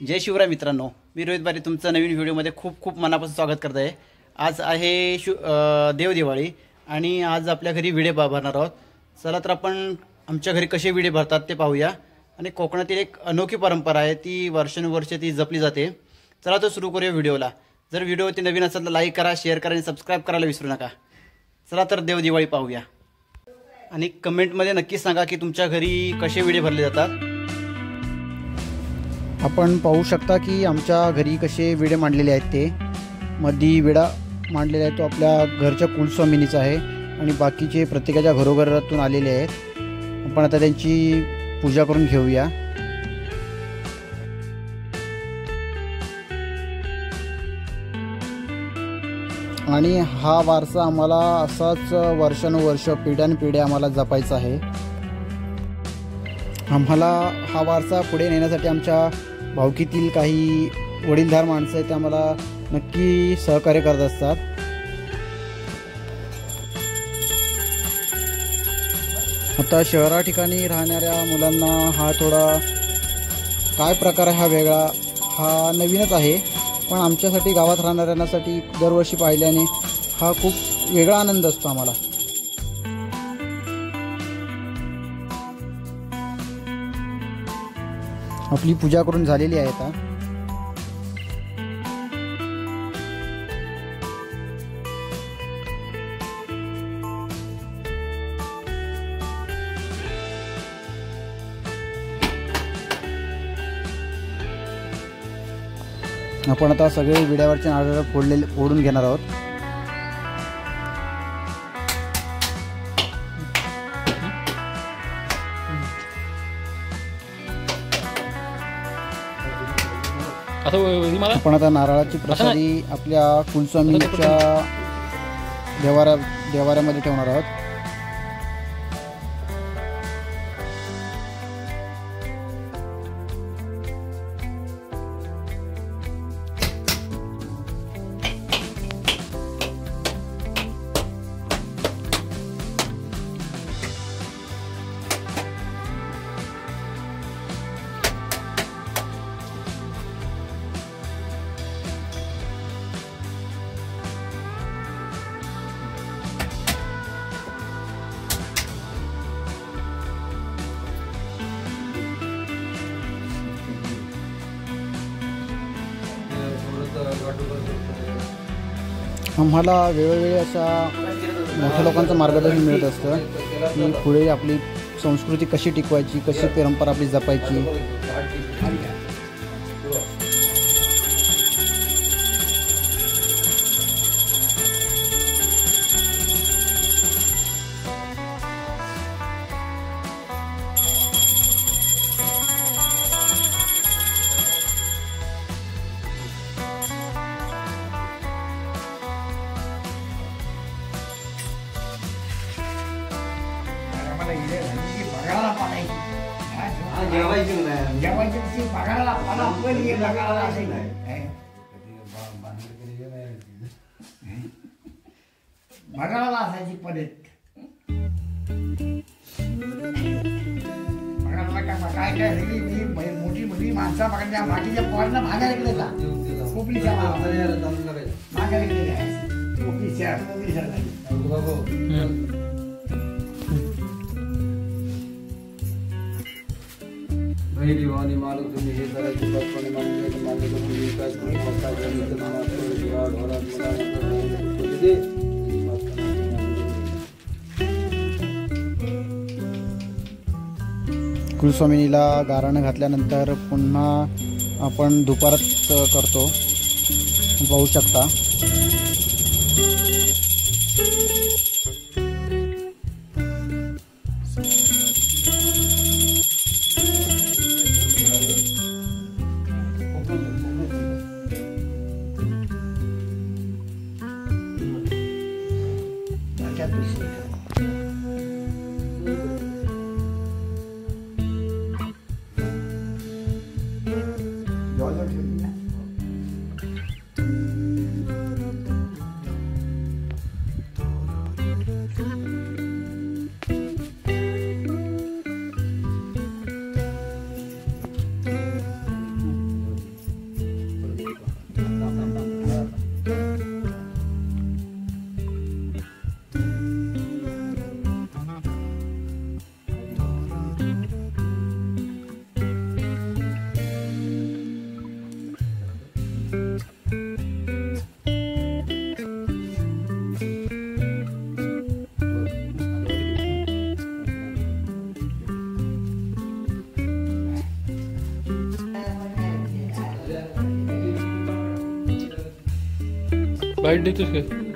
जय शिवराय मित्रांनो, मी रोहित बारी तुमचं नवीन व्हिडिओमध्ये खूप खूप मनापासून स्वागत करत आहे। आज आहे देव दिवाळी आणि आज आपल्या घरी विडे भरणार आहोत। चला तर आपण आमच्या घरी कसे विडे भरतात ते पाहूया। आणि कोकणातील एक अनोखी परंपरा आहे, ती वर्षानुवर्षे ती जपली जाते। चला तर सुरू करूया व्हिडिओला। जर व्हिडिओ ती नवीन असेल तर लाईक करा, शेअर करा आणि सबस्क्राईब करायला विसरू नका। चला तर देव दिवाळी पाहूया आणि कमेंटमध्ये नक्की सांगा की तुमच्या घरी कसे विडे भरले जातात। आपण पाहू शकता की आमच्या घरी कसे विडे मांडलेले आहेत। ते मध्ये विडा मांडलेला आहे तो आपल्या घरच्या कुलस्वामिनीचा आहे आणि बाकीचे प्रत्येकाच्या घरोघरातून आलेले आहेत। आपण आता त्यांची पूजा करून घेऊया। आणि हा वारसा आम्हाला असाच वर्षानुवर्ष पिढ्यानपिढ्या आम्हाला जपायचा आहे। आम्हाला हा वारसा पुढे नेण्यासाठी आमच्या भावकीतील काही वडीलधार माणसं आहेत, ते आम्हाला नक्की सहकार्य करत असतात। आता शहरा ठिकाणी राहणाऱ्या मुलांना हा थोडा काय प्रकार आहे, हा वेगळा, हा नवीनच आहे। पण आमच्यासाठी गावात राहणाऱ्यांसाठी दरवर्षी पाहिल्याने हा खूप वेगळा आनंद असतो आम्हाला। आपली पूजा करून झालेली आहे आता। आपण आता सगळे विड्यावरचे नारळ फोडून घेणार आहोत। आपण आता नारळाची प्रसादी आपल्या कुलस्वामीच्या देवाऱ्यामध्ये ठेवणार आहोत। आम्हाला वेळोवेळी अशा मोठ्या लोकांचं मार्गदर्शन मिळत असतं की पुढे आपली संस्कृती कशी टिकवायची, कशी परंपरा आपली जपायची। बघायला असायची पद्धत। काय काय मोठी मोठी माणसं बघायच्या मातीच्या पोरांना भागायला गेले का कोपलीच्या मागायला गेले कोपलीच्या मालूम तुम्ही हे करायची कुलस्वामिनीला गारण घातल्यानंतर पुन्हा आपण दुपारात करतो, पाहू शकता। बाईट देतोस काय?